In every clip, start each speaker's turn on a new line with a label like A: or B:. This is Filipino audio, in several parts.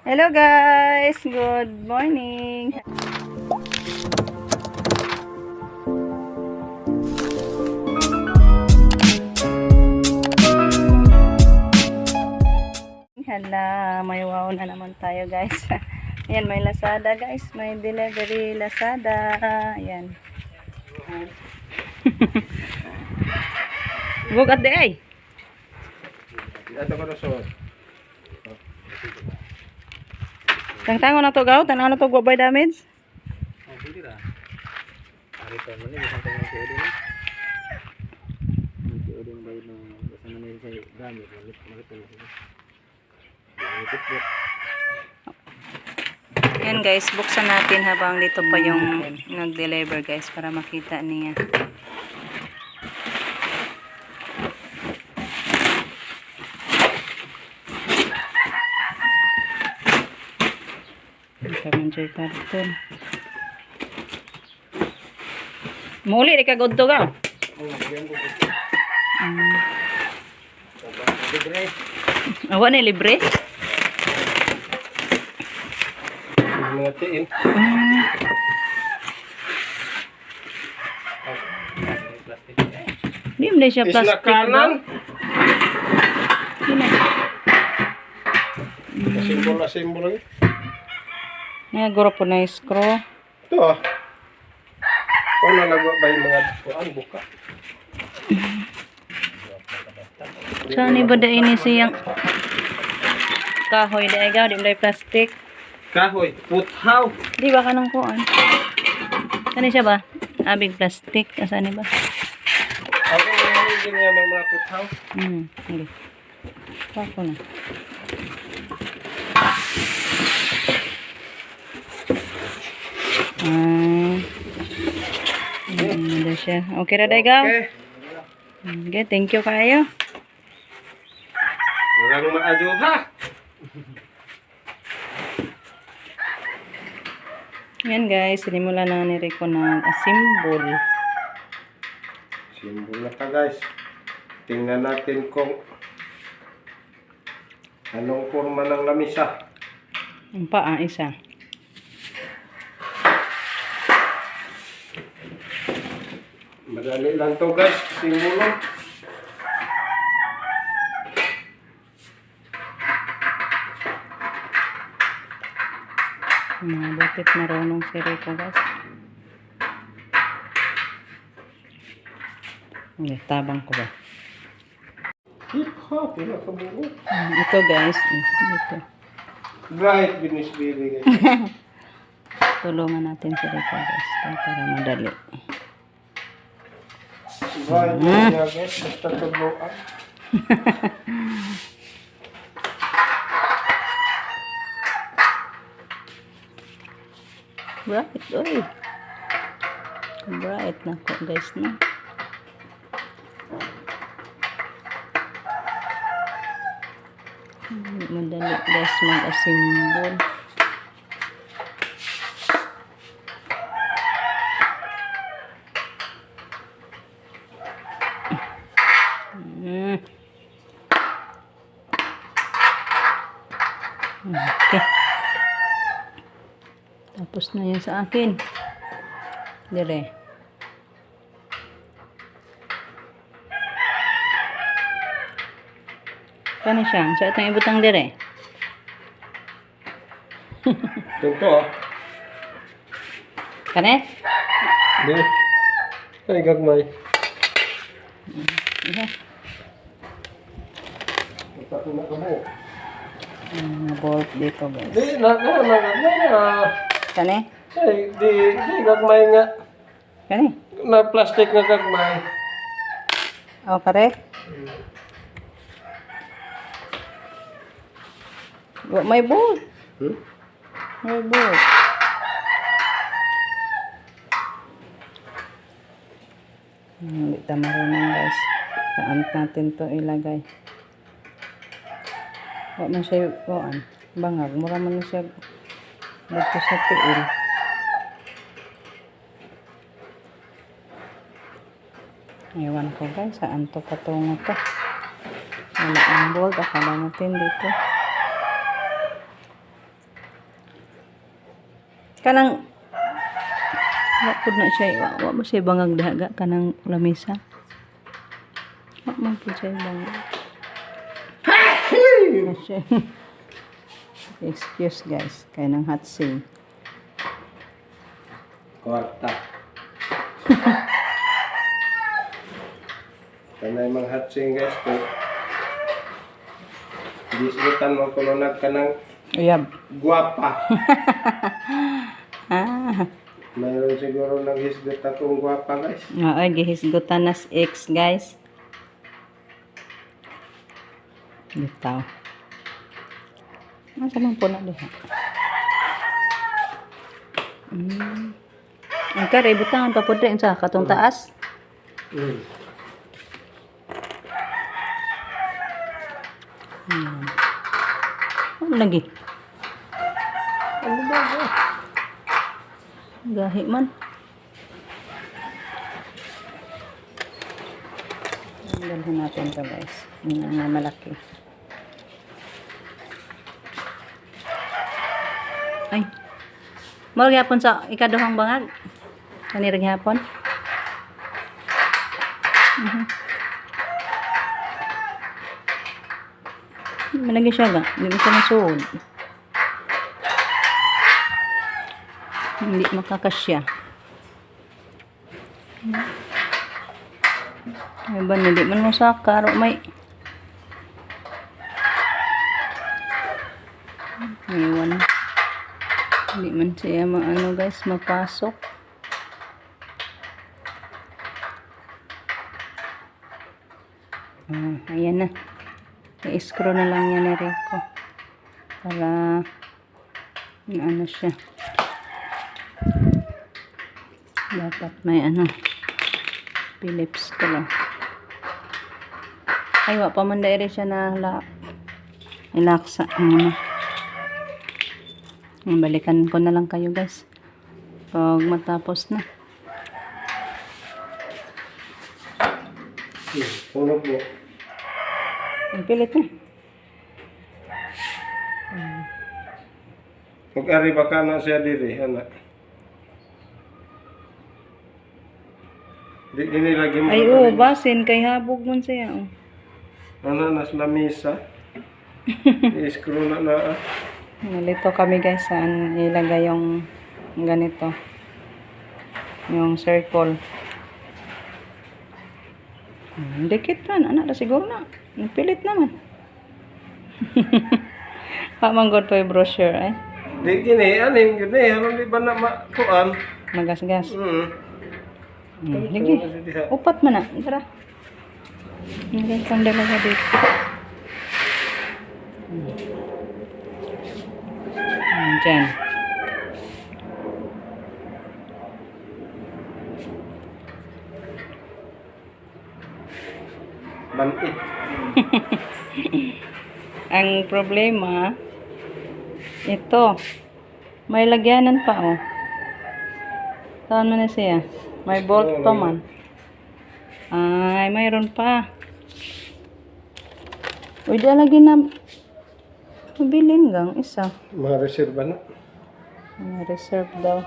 A: Hello guys, good morning. Hala, may wow na naman tayo guys. Ayan, may Lazada guys, may delivery Lazada. Ayan. Bukat di ay.
B: Ito ko na so.
A: Tangtango na to gaw, tanaw na to go by damage.
B: Oh, pwede ra. Ari pa man ni bisang tangan ko din. Ang ko din bayad ng basta man ni sa gamit, malit na sila.
A: Ayan guys, buksan natin habang dito pa yung nag-deliver guys para makita niya. Kamanjoy karton. Muli di ka good to ga.
B: Libre.
A: Awa ni libre.
B: Mga tiin.
A: Di mo siya
B: Isla
A: plastic.
B: kanan.
A: Ba?
B: Simbol na simbol lagi.
A: Nga guro po na screw.
B: Ito ah. Kung nalagwa ba yung mga kuan buka.
A: Saan iba da ini siyang kahoy da igaw, di mo dahil plastic.
B: Kahoy, puthaw.
A: Di ba ka nang kuan? Kani siya ba? Abig plastic. Asan ba?
B: Ako hindi niya may mga puthaw.
A: Sige. Pako na. Ano siya? Okay ra da igaw?
B: Okay.
A: Okay, thank you kayo.
B: Walang maadyo ha.
A: Yan guys, sinimula na ni Rico ng symbol.
B: Simbol na ka guys. Tingnan natin kung anong forma ng lamisa.
A: Ang paa, isa.
B: Madali lang to guys, simbolo.
A: Mga bakit marunong si Rico guys. Okay, tabang ko ba?
B: Hip hop, pinakabuo.
A: Ito guys, dito.
B: Bright business baby guys.
A: Tulungan natin si Rico guys para madali.
B: Bright business guys, basta tuluan.
A: Bright, oy. Bright na ko guys no. Madali guys mag-assemble. Okay. Tapos na yan sa akin. Dire. Paano siya? Sa itong ibutang dire.
B: Ito ah.
A: Kane?
B: Di. Ay gagmay.
A: Iya.
B: Ito na kamo.
A: Bolt dito guys.
B: Di na
A: Kane?
B: Ay di gagmay nga.
A: Kane?
B: Na plastic nga gagmay.
A: Oh, kare? May bolt. May bolt. Hindi tayo marunong guys. Saan natin to ilagay. Wala man siya kuan. Bangag. Mura man siya dito sa tiil. Ewan ko guys. Saan to patungo to. Wala ang bolt. Akala natin dito. Kanang wa pud na siya, wa mo siya bangag daga kanang lamisa. Wa man pud siya bangag. Excuse guys, kay nang hot sing.
B: Kwarta. Kanay mga hatsing guys ko. Disutan mo ko ka ng
A: Uyab.
B: guwapa.
A: Ah,
B: Mayroon siguro naghisgot akong guwapa guys.
A: oo, gihisgutan nas X guys. Bitaw. Asa man po na diha? Ang kare butangan pa pud rin sa katong taas. Ano lagi? Ano ba? Gahi man. Dalhin natin to guys. Yung mga malaki. Ay. Mao gyapon sa ikaduhang bangag. Kanirang hapon. Malagi siya ba? Hindi siya masuod. Hindi makakasya. Ay ba, hindi man mo sakar. May iwan. Hindi man siya ano guys, mapasok. Ayan na. I-screw na lang yan ni Rico. Para ano siya. Dapat may ano. Phillips ko lang. Ay, wa pa man dahil siya na ilaksa. Balikan ko na lang kayo guys. Pag matapos na.
B: Tulog mo.
A: Ang pilit na.
B: Pag-ari baka na siya diri, anak. Di lagi mo.
A: Ay, oo, basin. Kay habog man siya. Oh.
B: Ano, nas lamisa. I-screw na na.
A: Nalito kami guys saan ilagay yung ganito. Yung circle. Dikit man. Anak na siguro na. Pilit naman. Pamanggod pa yung brochure eh.
B: Di gini, anim gini. Ano di ba na makuan?
A: Magas-gas. Lagi.
B: Diha.
A: Upat man na. Tara. Lagay kang dalawa dito. Diyan.
B: Banit.
A: Ang problema, ito, may lagyanan pa, oh. Saan mo na siya? May bolt pa man. Ay, mayroon pa. Uy, di lagi na mabilin gang isa.
B: Mga reserva na.
A: May reserve daw.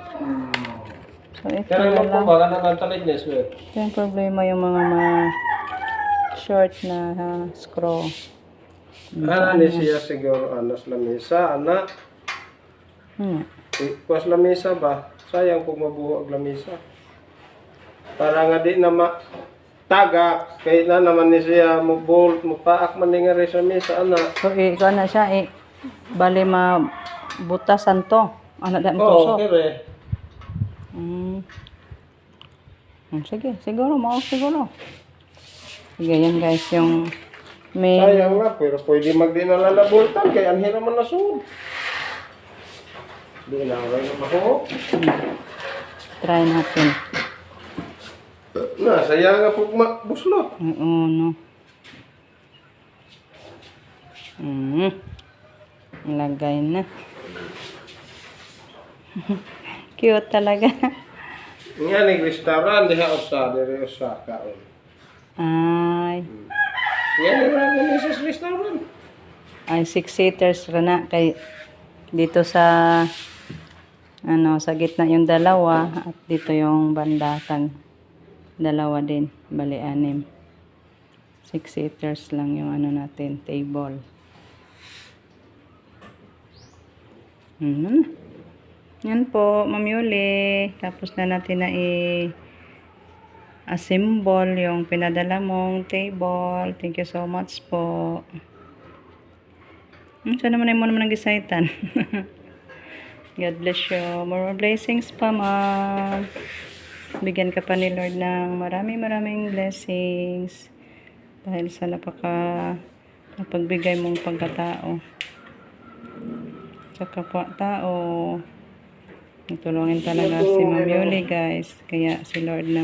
A: So, ito
B: Kaya
A: na
B: mo
A: lang.
B: pa ba ka na talig niya, swear?
A: Ito yung problema yung mga short na screw.
B: Ano ni siya siguro, anas lamisa, anak. Kuwas lamisa ba? Sayang kung mabuo ang lamisa. Para nga di na matagak, kaya na naman ni siya mo bolt, mo paak man ni nga rin sa misa, anak.
A: So, ikaw na siya, bali mabutasan to. Anak dahil mo
B: Oo,
A: puso.
B: kire.
A: Sige, siguro, siguro. Sige, yan guys, yung may...
B: Sayang na, pero pwede magdi na lalaboltan, kaya ang hira man na suod. Di na rin na maho.
A: Try natin.
B: Na, sayang nga po buslot.
A: Oo, no. Lagay na. Cute talaga.
B: Nga ni restaurant, diha usa, diri usa kaon.
A: Ay.
B: Nga ni rin sa restaurant.
A: Ay, 6-seaters ra na kay dito sa Ano, sa gitna yung dalawa at dito yung bandatan. Dalawa din, bali 6. 6 seaters lang yung ano natin, table. Yan po, Ma'am Yuli. Tapos na natin na assemble yung pinadala mong table. Thank you so much po. Sana naman mo naman nag-excitan. God bless you. More blessings pa, Ma'am. Bigyan ka pa ni Lord ng maraming blessings. Dahil sa napagbigay mong pagkatao. Sa kapwa-tao. Natulungin talaga si Ma'am Yuli, guys. Kaya si Lord na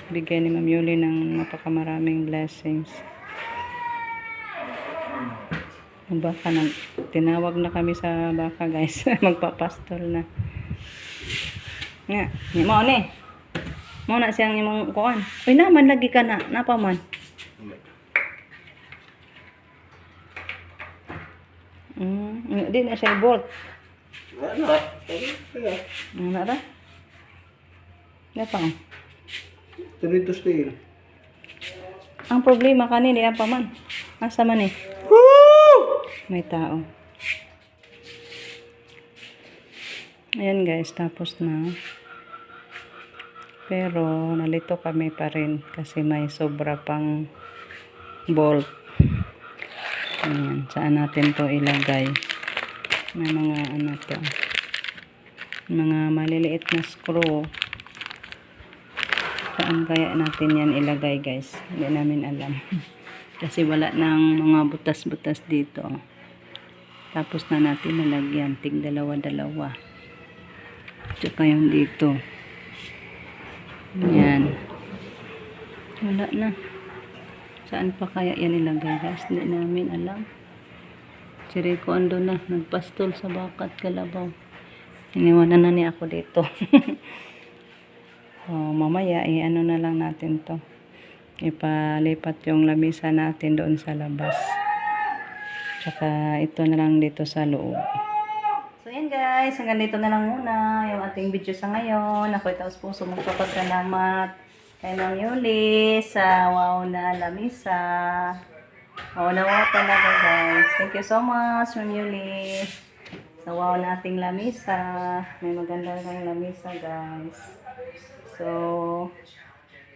A: bigay ni Ma'am Yuli ng napakamaraming blessings. Ang baka tinawag na kami sa baka, guys. Magpapastol na. Nga, mo ni. Mo na siyang imong kuan. Uy naman lagi ka na, napa man. Di na siya bolt. Ano ra? Napa?
B: Dito steel.
A: Ang problema kanini apa man? Asa man eh? May tao. Ayan guys, tapos na. Pero nalito kami pa rin kasi may sobra pang bolt. Ayan, saan natin to ilagay? May mga ano to. Mga maliliit na screw. Saan kaya natin yan ilagay guys? Hindi namin alam. Kasi wala nang mga butas-butas dito. Tapos na natin nalagyan. Tig dalawa-dalawa. Tsaka yung dito. Yan. Wala na. Saan pa kaya yan ilagay guys? Hindi namin alam. Si Rico ando na. Nagpastol sa bakat kalabaw. Iniwanan na niya ako dito. Mamaya ano na lang natin to. Ipalipat yung lamisa natin doon sa labas. Tsaka ito na lang dito sa loob. So yan guys, hanggang dito na lang muna yung ating video sa ngayon. Ako itaos puso magpapasalamat kay Ma'am Yuli sa wow na lamisa. Wow na wow talaga guys. Thank you so much Ma'am Yuli sa wow na ating lamisa. May maganda kang lamisa guys. So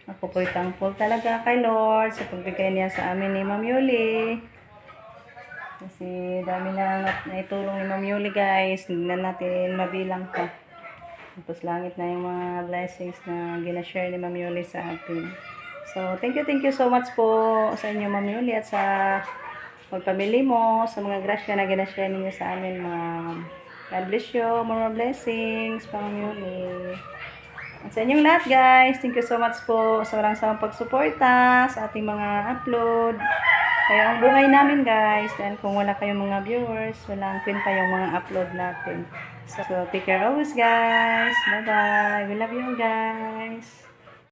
A: ako po'y thankful talaga kay Lord sa pagbigay niya sa amin ni Ma'am Yuli. Kasi dami na naitulong ni Ma'am Yuli guys. Hindi na natin mabilang pa. Tapos langit na yung mga blessings na ginashare ni Ma'am Yuli sa atin. So thank you so much po sa inyo Ma'am Yuli at sa magpamili mo, sa mga grasya na ginashare ninyo sa amin Ma'am. God bless you. More blessings Ma'am Yuli. At sa inyong lahat guys, thank you so much po sa walang sawang pagsuporta sa ating mga upload. Kaya ang buhay namin guys, dahil kung wala kayong mga viewers, walang kwenta yung mga upload natin. So take care always guys. Bye bye. We love you guys.